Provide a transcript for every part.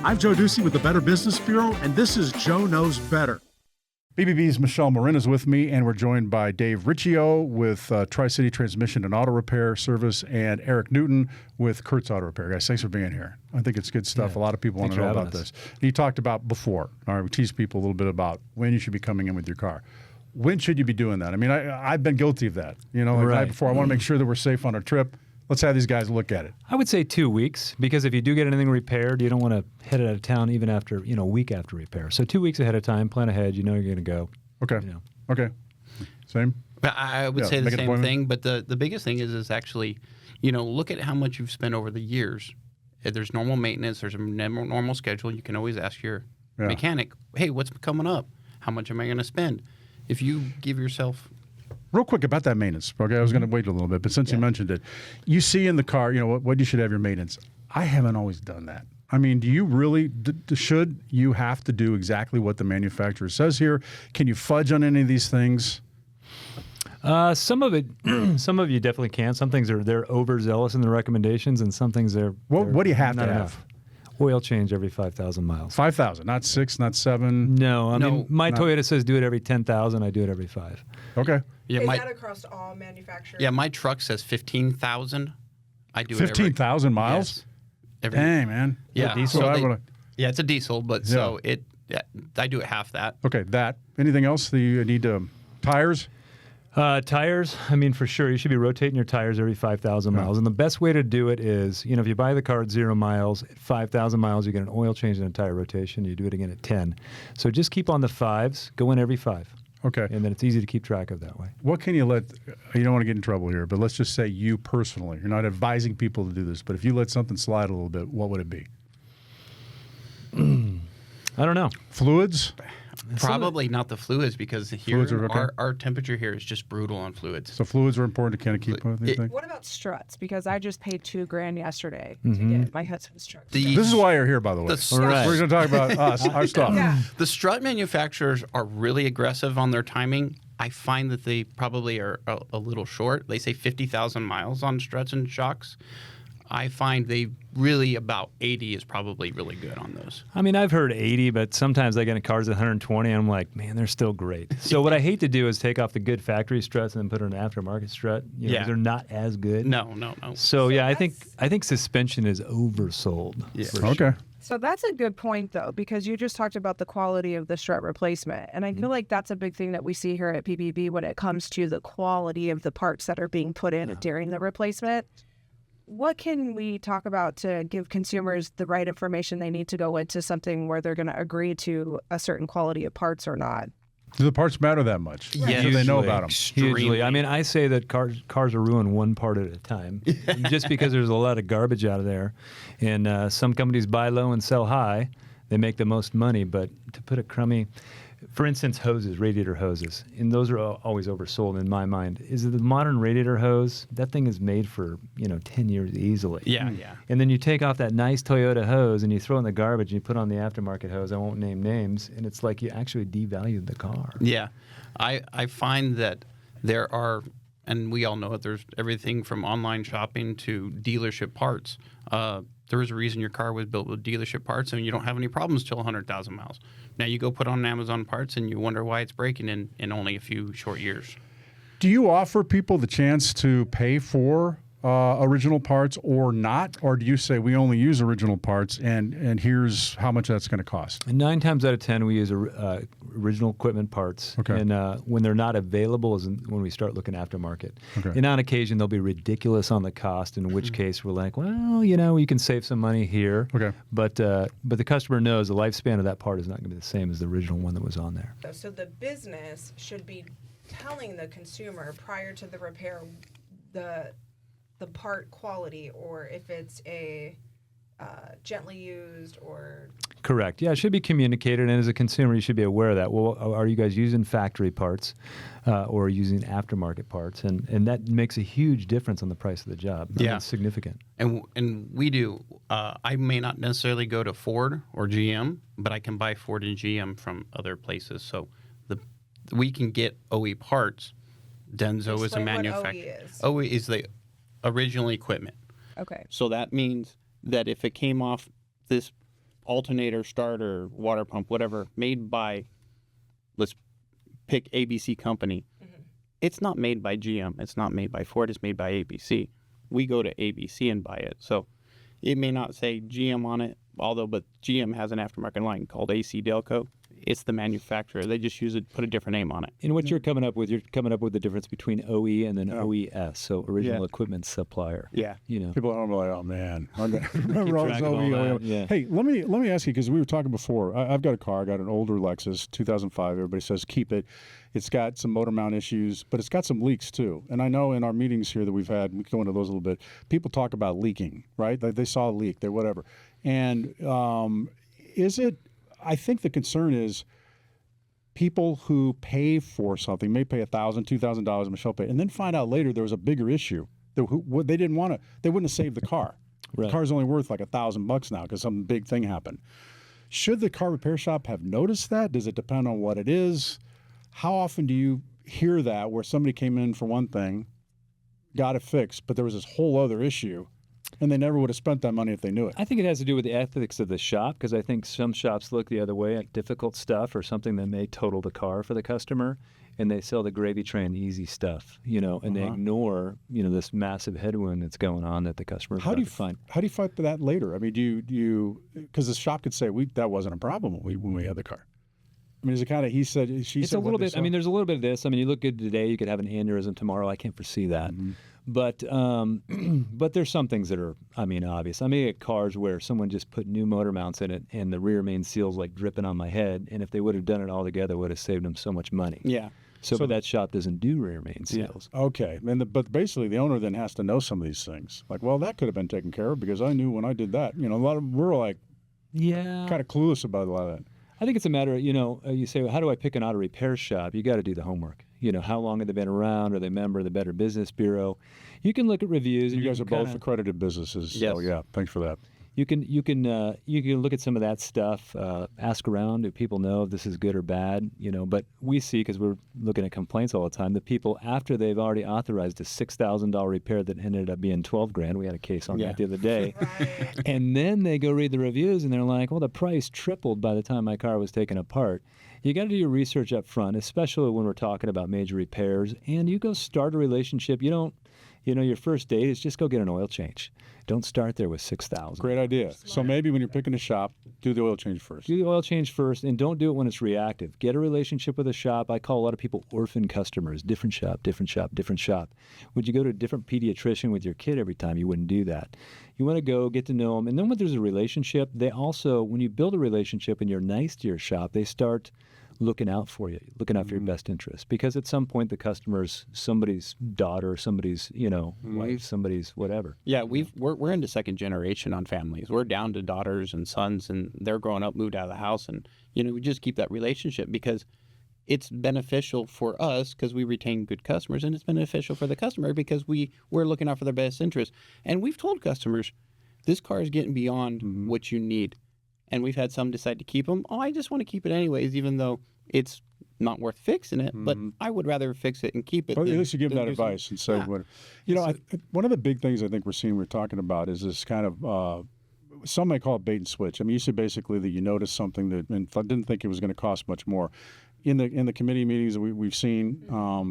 I'm Joe Ducey with the Better Business Bureau, and this is Joe Knows Better. BBB's Michelle Marin is with me, and we're joined by Dave Riccio with Tri-City Transmission and Auto Repair Service, and Eric Newton with Curt's Auto Repair. Guys, thanks for being here. I think it's good stuff. A lot of people want to know about this. You talked about before. All right, we tease people a little bit about when you should be coming in with your car. When should you be doing that? I mean, I've been guilty of that. You know, like the night before, I want to make sure that we're safe on our trip. Let's have these guys look at it. I would say 2 weeks, because if you do get anything repaired, you don't want to head it out of town even after, a week after repair. So 2 weeks ahead of time, plan ahead. You know you're going to go. Okay. Okay. Same? But I would say the same thing, but the biggest thing is actually, look at how much you've spent over the years. If there's normal maintenance, there's a normal schedule. You can always ask your mechanic, hey, what's coming up? How much am I going to spend? If you give yourself... Real quick about that maintenance. Okay, I was going to wait a little bit, but since you mentioned it, you see in the car, what you should have your maintenance. I haven't always done that. I mean, do you really, should you have to do exactly what the manufacturer says here? Can you fudge on any of these things? Some of you definitely can. Some things they're overzealous in the recommendations, and some things they're what do you have to have? Enough. Oil change every 5,000 miles. 5,000, not 6, not 7? No, I mean, my Toyota says do it every 10,000. I do it every 5. Okay. Yeah, is that across all manufacturers? Yeah, my truck says 15,000. I do 15,000 miles? Yes. Dang, man. Yeah. Diesel? So it's a diesel, but so I do it half that. Okay, that. Anything else that you need to... Tires? Tires, I mean, for sure, you should be rotating your tires every 5,000 miles. And the best way to do it is, if you buy the car at 0 miles, at 5,000 miles, you get an oil change and a tire rotation. You do it again at 10. So just keep on the 5s, go in every 5. Okay. And then it's easy to keep track of that way. What can you you don't want to get in trouble here, but let's just say you personally, you're not advising people to do this, but if you let something slide a little bit, what would it be? I don't know. Fluids? Probably not the fluids, because here our temperature here is just brutal on fluids. So fluids are important to kind of keep with these things? What about struts? Because I just paid $2,000 yesterday to get my husband's truck. This is why you're here, by the way. Right. We're going to talk about us, our stuff. Yeah. The strut manufacturers are really aggressive on their timing. I find that they probably are a little short. They say 50,000 miles on struts and shocks. I find they really about 80 is probably really good on those. I mean, I've heard 80, but sometimes I get in cars at 120, and I'm like, man, they're still great. So what I hate to do is take off the good factory struts and then put an aftermarket strut. They're not as good. No. So I think suspension is oversold. Yeah. Okay. Sure. So that's a good point, though, because you just talked about the quality of the strut replacement. And I feel like that's a big thing that we see here at PBB when it comes to the quality of the parts that are being put in during the replacement. What can we talk about to give consumers the right information they need to go into something where they're going to agree to a certain quality of parts or not? Do the parts matter that much? Yeah. Do they know about them? Hugely. I mean, I say that cars are ruined one part at a time, just because there's a lot of garbage out of there. And some companies buy low and sell high. They make the most money, but to put a crummy... For instance, hoses, radiator hoses, and those are always oversold in my mind. Is it the modern radiator hose? That thing is made for 10 years easily. Yeah. And then you take off that nice Toyota hose and you throw in the garbage and you put on the aftermarket hose. I won't name names, and it's like you actually devalued the car. Yeah, I find that there are, and we all know it. There's everything from online shopping to dealership parts. There was a reason your car was built with dealership parts, and you don't have any problems till 100,000 miles. Now you go put on Amazon parts, and you wonder why it's breaking in only a few short years. Do you offer people the chance to pay for original parts or not? Or do you say we only use original parts, and here's how much that's going to cost? And 9 times out of 10, we use original equipment parts. Okay. And when they're not available is when we start looking aftermarket. Okay. And on occasion, they'll be ridiculous on the cost, in which case we're like, well, you can save some money here. Okay. But the customer knows the lifespan of that part is not going to be the same as the original one that was on there. So the business should be telling the consumer prior to the repair the part quality, or if it's a gently used or... Correct. Yeah, it should be communicated, and as a consumer, you should be aware of that. Well, are you guys using factory parts or using aftermarket parts? And that makes a huge difference on the price of the job. Yeah. It's significant. And we do. I may not necessarily go to Ford or GM, but I can buy Ford and GM from other places. So we can get OE parts. Denso is a manufacturer. OE is the original equipment. Okay. So that means that if it came off this alternator, starter, water pump, whatever, made by, let's pick ABC company. It's not made by GM. It's not made by Ford. It's made by ABC. We go to ABC and buy it. So it may not say GM on it, but GM has an aftermarket line called AC Delco. It's the manufacturer. They just put a different name on it. And what you're coming up with the difference between OE and then OES, so original equipment supplier. Yeah. People at home are like, oh man, I'm gonna remember all this track of all OE. that, yeah. Hey, let me ask you, because we were talking before. I've got a car. I got an older Lexus, 2005. Everybody says keep it. It's got some motor mount issues, but it's got some leaks too. And I know in our meetings here that we've had, we can go into those a little bit. People talk about leaking, right? They saw a leak, they whatever. And I think the concern is people who pay for something may pay $1,000, $2,000, Michelle paid, and then find out later there was a bigger issue. They wouldn't have saved the car. Right. The car's only worth like $1,000 now because some big thing happened. Should the car repair shop have noticed that? Does it depend on what it is? How often do you hear that where somebody came in for one thing, got it fixed, but there was this whole other issue, and they never would have spent that money if they knew it? I think it has to do with the ethics of the shop, because I think some shops look the other way at difficult stuff or something that may total the car for the customer, and they sell the gravy train easy stuff, and they ignore, this massive headwind that's going on that the customer How do you fight that later? I mean, do you because the shop could say that wasn't a problem when we had the car. I mean, is it kind of he said, she it's said? A little bit. I mean, there's a little bit of this. I mean, you look good today, you could have an aneurysm tomorrow. I can't foresee that. Mm-hmm. But there's some things that are, obvious. I may get cars where someone just put new motor mounts in it and the rear main seal's like dripping on my head. And if they would have done it all together, it would have saved them so much money. Yeah. But that shop doesn't do rear main seals. Yeah. Okay. But basically the owner then has to know some of these things. Like, well, that could have been taken care of because I knew when I did that. A lot of we're like kind of clueless about a lot of that. I think it's a matter of, you say, well, how do I pick an auto repair shop? You got to do the homework. How long have they been around? Are they a member of the Better Business Bureau? You can look at reviews. You guys are both accredited businesses. Yes. So yeah, thanks for that. You can look at some of that stuff. Ask around. Do people know if this is good or bad? But we see, because we're looking at complaints all the time, the people after they've already authorized a $6,000 repair that ended up being $12,000. We had a case on that the other day, right. And then they go read the reviews and they're like, "Well, the price tripled by the time my car was taken apart." You got to do your research up front, especially when we're talking about major repairs. And you go start a relationship. You don't. Your first date is just go get an oil change. Don't start there with $6,000. Great idea. Smart. So maybe when you're picking a shop, do the oil change first. Do the oil change first, and don't do it when it's reactive. Get a relationship with a shop. I call a lot of people orphan customers. Different shop, different shop, different shop. Would you go to a different pediatrician with your kid every time? You wouldn't do that. You want to go get to know them. And then when there's a relationship, they also, when you build a relationship and you're nice to your shop, they start looking out for you, looking out for your best interest. Because at some point, the customer's somebody's daughter, somebody's, wife, somebody's whatever. Yeah, we're into second generation on families. We're down to daughters and sons, and they're growing up, moved out of the house. And, we just keep that relationship because it's beneficial for us because we retain good customers, and it's beneficial for the customer because we're looking out for their best interest. And we've told customers, this car is getting beyond what you need. And we've had some decide to keep them. Oh, I just want to keep it anyways, even though it's not worth fixing it. But I would rather fix it and keep it. But at least you give them that advice and say, one of the big things I think we're talking about is this kind of, some may call it bait and switch. I mean, you said basically that you noticed something that, and I didn't think it was going to cost much more. In the committee meetings that we've seen,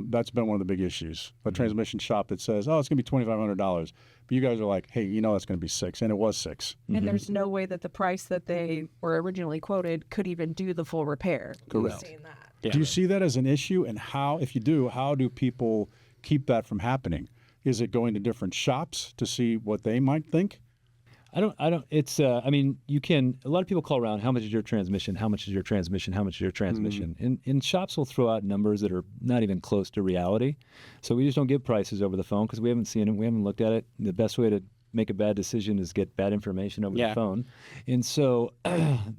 that's been one of the big issues. A transmission shop that says, "Oh, it's going to be $2,500," but you guys are like, "Hey, that's going to be $6,000," and it was $6,000. And there's no way that the price that they were originally quoted could even do the full repair. Correct. Seeing that. Yeah. Do you see that as an issue? And if you do, how do people keep that from happening? Is it going to different shops to see what they might think? I don't, it's, you can, a lot of people call around, how much is your transmission? How much is your transmission? How much is your transmission? And shops will throw out numbers that are not even close to reality. So we just don't give prices over the phone because we haven't seen it. We haven't looked at it. The best way to make a bad decision is get bad information over the phone. And so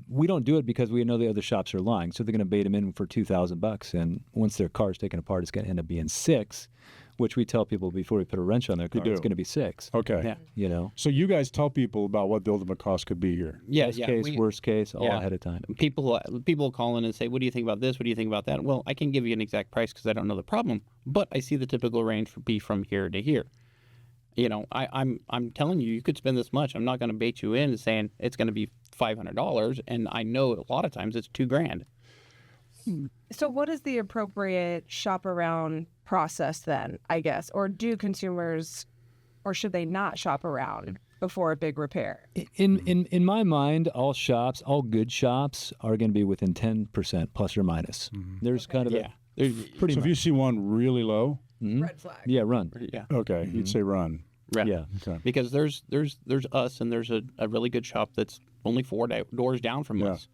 we don't do it because we know the other shops are lying. So they're going to bait them in for $2,000. And once their car's taken apart, it's going to end up being $6,000. Which we tell people before we put a wrench on their car, it's going to be $6,000. Okay. Yeah. So you guys tell people about what the ultimate cost could be here. Best case, worst case, all ahead of time. People call in and say, "What do you think about this? What do you think about that?" Well, I can give you an exact price because I don't know the problem, but I see the typical range be from here to here. I'm telling you, you could spend this much. I'm not going to bait you in saying it's going to be $500, and I know a lot of times it's $2,000. So what is the appropriate shop around process then, I guess? Or do consumers, or should they not shop around before a big repair? In my mind, all good shops are going to be within 10% plus or minus. There's kind of So if you see one really low, Red flag. yeah, run. Yeah. okay, you'd say run. Yeah. Okay. Because there's us, and there's a really good shop that's only 4 doors down from us.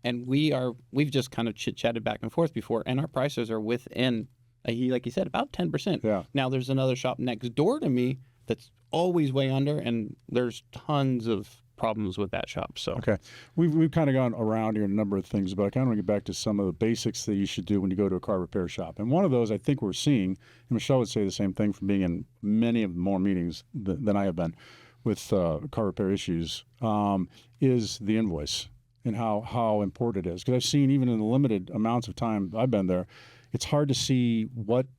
And we've just kind of chit-chatted back and forth before, and our prices are within, like you said, about 10%. Yeah. Now there's another shop next door to me that's always way under, and there's tons of problems with that shop. So Okay. We've kind of gone around here in a number of things, but I kind of want to get back to some of the basics that you should do when you go to a car repair shop. And one of those I think we're seeing, and Michelle would say the same thing from being in many of more meetings than I have been with car repair issues, is the invoice and how important it is. Because I've seen even in the limited amounts of time I've been there, it's hard to see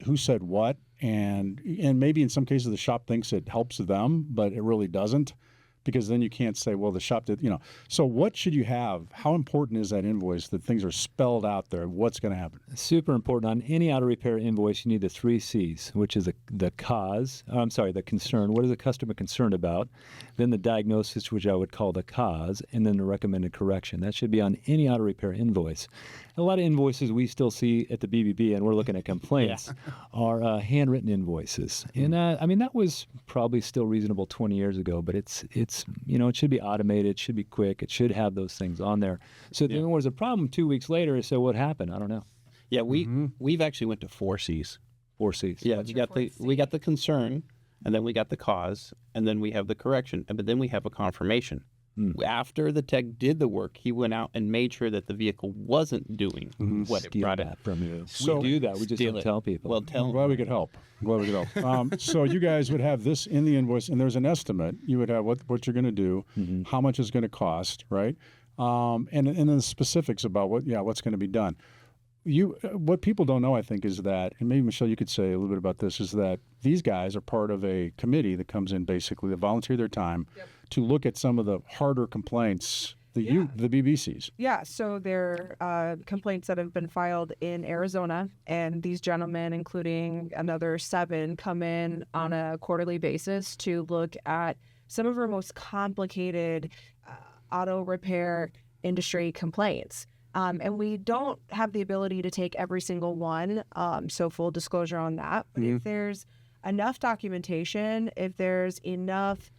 who said what, and maybe in some cases the shop thinks it helps them, but it really doesn't. Because then you can't say, well, the shop did, So what should you have? How important is that invoice that things are spelled out there? What's going to happen? Super important. On any auto repair invoice, you need the 3 C's, which is the concern. What is the customer concerned about? Then the diagnosis, which I would call the cause, and then the recommended correction. That should be on any auto repair invoice. A lot of invoices we still see at the BBB, and we're looking at complaints, are handwritten invoices. And that was probably still reasonable 20 years ago, but it should be automated, it should be quick, it should have those things on there. So then when there's a problem 2 weeks later, so what happened? I don't know. yeah, we've actually went to 4 C's. 4 C's. Yeah, we got the concern, and then we got the cause, and then we have the correction, but then we have a confirmation. After the tech did the work, he went out and made sure that the vehicle wasn't doing what it Steal brought that it. from you. So- We do that. We just Steal don't it. tell people. Well, I'm tell glad we could help. So you guys would have this in the invoice, and there's an estimate. You would have what you're going to do, how much it's going to cost, right? And then the specifics about what's going to be done. What people don't know, I think, is that, and maybe Michelle, you could say a little bit about this, is that these guys are part of a committee that comes in basically that volunteer their time to look at some of the harder complaints that the BBCs. Yeah, so there are complaints that have been filed in Arizona, and these gentlemen, including another 7, come in on a quarterly basis to look at some of our most complicated auto repair industry complaints. And we don't have the ability to take every single one, so full disclosure on that. But if there's enough documentation, if there's enough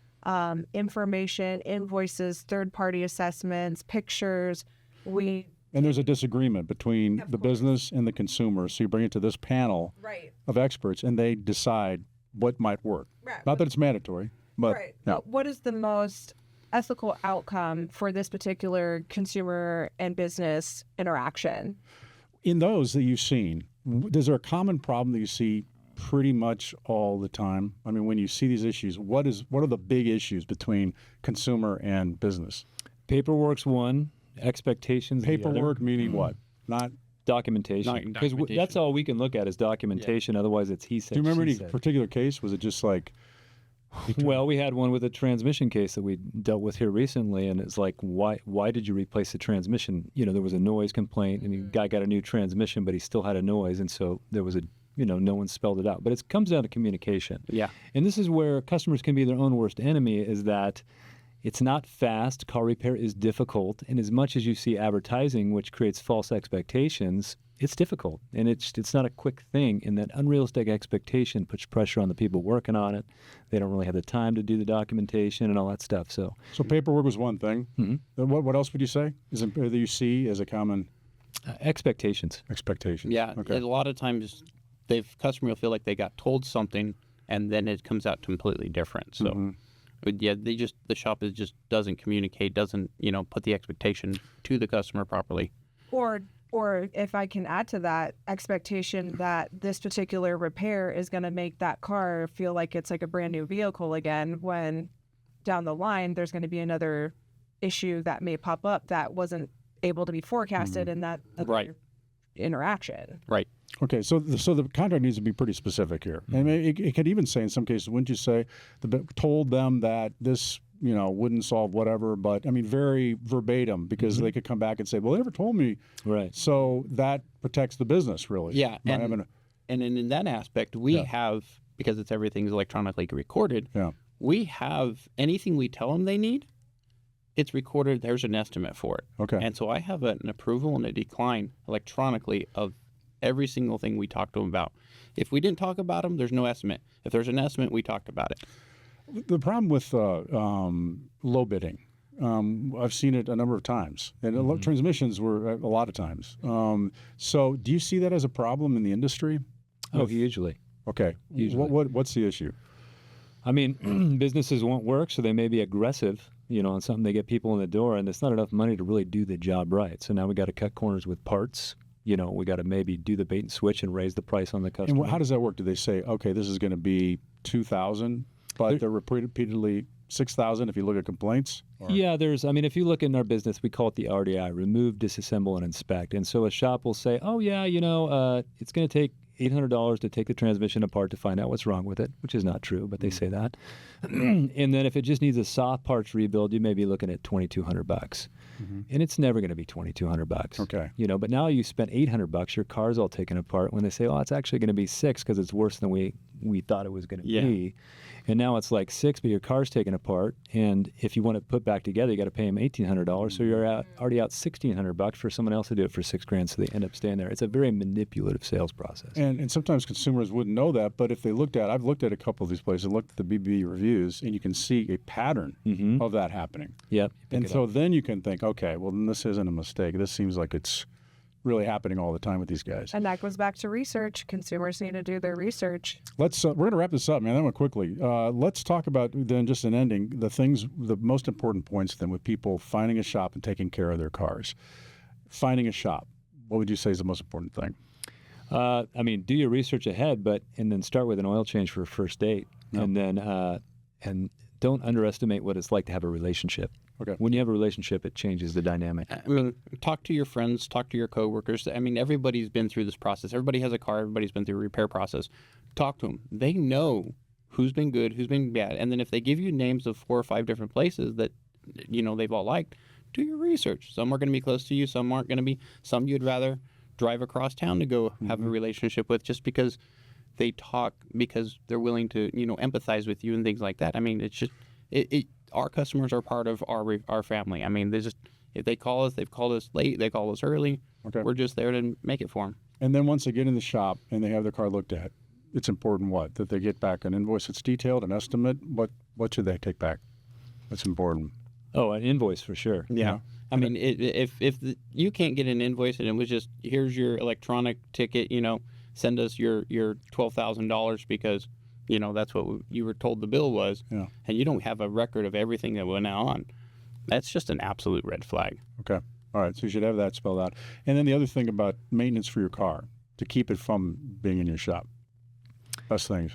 information, invoices, third-party assessments, pictures, And there's a disagreement between the business and the consumer. So you bring it to this panel of experts, and they decide what might work. Right. Not that it's mandatory, but Right. yeah. But what is the most ethical outcome for this particular consumer and business interaction? In those that you've seen, is there a common problem that you see pretty much all the time? I mean, when you see these issues, what are the big issues between consumer and business? Paperwork's one. Expectations. the other. Paperwork meaning what? Not. Documentation. Not Because documentation. that's all we can look at is documentation. Otherwise, it's he said. Do you remember she any said. particular case? Was it just like? Well, we had one with a transmission case that we dealt with here recently, and it's like, why did you replace the transmission? There was a noise complaint, and the guy got a new transmission, but he still had a noise, and so there was no one spelled it out. But it comes down to communication. Yeah. And this is where customers can be their own worst enemy, is that it's not fast. Car repair is difficult, and as much as you see advertising, which creates false expectations, it's difficult, and it's not a quick thing, and that unrealistic expectation puts pressure on the people working on it. They don't really have the time to do the documentation and all that stuff. So paperwork was one thing. Mm-hmm. What else would you say that you see as a common expectations. expectation? Yeah, Okay. a lot of times customer will feel like they got told something, and then it comes out completely different. So, yeah, the shop just doesn't communicate, doesn't put the expectation to the customer properly. Or if I can add to that, expectation that this particular repair is going to make that car feel like it's like a brand new vehicle again, when down the line there's going to be another issue that may pop up that wasn't able to be forecasted in that other Right. interaction. Right. Okay, so the contract needs to be pretty specific here. And it could even say in some cases, wouldn't you say, told them that this, wouldn't solve whatever, but I mean, very verbatim, because they could come back and say, well, they never told me. Right. So that protects the business, really. Yeah. By And, having and in that aspect, we have, because everything's electronically recorded, we have anything we tell them they need, it's recorded. There's an estimate for it. Okay. And so I have an approval and a decline electronically of every single thing we talked to them about. If we didn't talk about them, there's no estimate. If there's an estimate, we talked about it. The problem with low bidding, I've seen it a number of times, and transmissions were a lot of times. So do you see that as a problem in the industry? Oh, hugely. Okay. Hugely. What's the issue? I mean, businesses won't work, so they may be aggressive, on something. They get people in the door, and it's not enough money to really do the job right. So now we got to cut corners with parts. We got to maybe do the bait and switch and raise the price on the customer. And how does that work? Do they say, okay, this is going to be $2,000, but they're repeatedly $6,000 if you look at complaints? Yeah, if you look in our business, we call it the RDI, remove, disassemble, and inspect. And so a shop will say, oh, yeah, it's going to take $800 to take the transmission apart to find out what's wrong with it, which is not true, but they say that. And then if it just needs a soft parts rebuild, you may be looking at $2,200. And it's never going to be $2,200. Okay. But now you spent $800, your car's all taken apart, when they say, oh, it's actually going to be $6,000 because it's worse than we thought it was going to be. And now it's like $6,000, but your car's taken apart. And if you want to put back together, you got to pay them $1,800. So you're already out $1,600 for someone else to do it for $6,000. So they end up staying there. It's a very manipulative sales process. And sometimes consumers wouldn't know that, but if they I've looked at a couple of these places, looked at the BB reviews, and you can see a pattern of that happening. Yep. And so then you can think, okay, well, then this isn't a mistake. This seems like it's really happening all the time with these guys. And that goes back to research. Consumers need to do their research. We're going to wrap this up, man. That went quickly. Let's talk about then, just an ending, the most important points then with people finding a shop and taking care of their cars. Finding a shop, what would you say is the most important thing? Do your research ahead, and then start with an oil change for a first date, and then and don't underestimate what it's like to have a relationship. Okay. When you have a relationship, it changes the dynamic. Talk to your friends, talk to your coworkers. Everybody's been through this process. Everybody has a car. Everybody's been through a repair process. Talk to them. They know who's been good, who's been bad. And then if they give you names of 4 or 5 different places that, they've all liked, do your research. Some are going to be close to you. Some aren't going to be. Some you'd rather drive across town to go have a relationship with, just because they talk, because they're willing to, empathize with you and things like that. It's just, our customers are part of our family. If they call us, they've called us late, they call us early. Okay. We're just there to make it for them. And then once they get in the shop and they have their car looked at, it's important that they get back an invoice that's detailed, an estimate. What should they take back? That's important. Oh, an invoice for sure. Yeah. If you can't get an invoice and it was just, here's your electronic ticket, send us your $12,000 because, that's what you were told the bill was, and you don't have a record of everything that went on, that's just an absolute red flag. Okay. All right. So you should have that spelled out. And then the other thing about maintenance for your car, to keep it from being in your shop. Best things.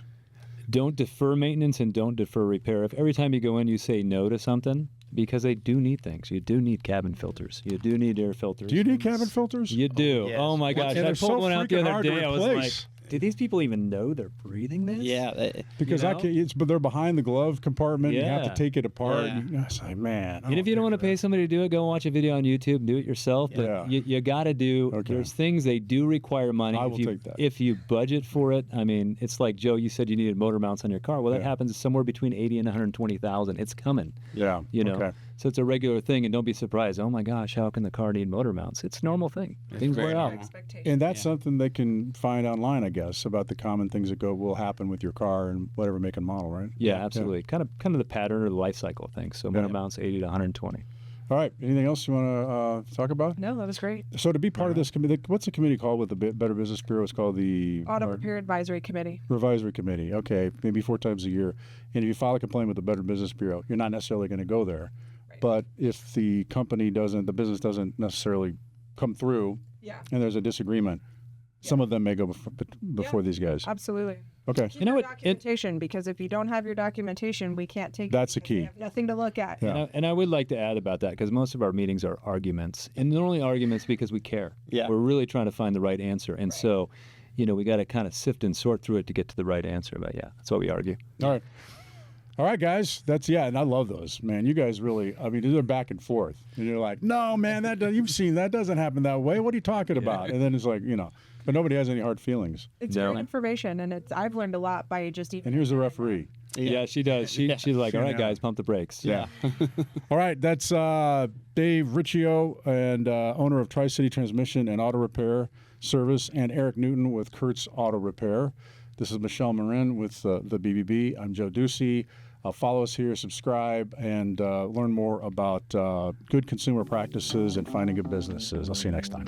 Don't defer maintenance and don't defer repair. If every time you go in you say no to something, because they do need things. You do need cabin filters. You do need air filters. Do you need cabin filters? You do. Oh, yes. Oh my gosh. And I they're pulled so one out the freaking other hard to day. I was like, replace. do these people even know they're breathing this? Yeah. Because but they're behind the glove compartment. You have to take it apart. Yeah. It's like, man. And if you don't want to pay somebody to do it, go watch a video on YouTube and do it yourself. But you got to do. Okay. There's things they do require money. I will take that. If you budget for it, it's like, Joe, you said you needed motor mounts on your car. Well, that happens somewhere between $80,000 and $120,000. It's coming. Yeah. Okay. So it's a regular thing, and don't be surprised. Oh my gosh, how can the car need motor mounts? It's a normal thing. Things wear out. And that's something they can find online, I guess, about the common things that will happen with your car and whatever make and model, right? Yeah, absolutely. Kind of the pattern or the life cycle of things. So motor mounts 80 to 120. All right. Anything else you want to talk about? No, that was great. So to be part of this committee, what's the committee called with the Better Business Bureau? It's called the Auto Repair Advisory Committee. Advisory Committee. Okay, maybe 4 times a year. And if you file a complaint with the Better Business Bureau, you're not necessarily going to go there. Right. But if the business doesn't necessarily come through, and there's a disagreement, some of them may go before these guys. Absolutely. Okay. Keep You know your what? documentation, because if you don't have your documentation, we can't take. That's the because we key. have nothing to look at. Yeah. And I would like to add about that, because most of our meetings are arguments, and they're only arguments because we care. Yeah. We're really trying to find the right answer, and so, we got to kind of sift and sort through it to get to the right answer. But yeah, that's why we argue. All right, guys. And I love those, man. You guys really, I mean, they're back and forth. And you're like, no, man, you've seen that doesn't happen that way. What are you talking about? And then it's like, but nobody has any hard feelings. It's No. great information, and I've learned a lot by just even. And here's the referee. Yeah, she does. She's like, all right, guys, pump the brakes. Yeah. All right, that's Dave Riccio, and owner of Tri-City Transmission and Auto Repair Service, and Eric Newton with Curt's Auto Repair. This is Michelle Marin with the BBB. I'm Joe Ducey. Follow us here, subscribe, and learn more about good consumer practices and finding good businesses. I'll see you next time.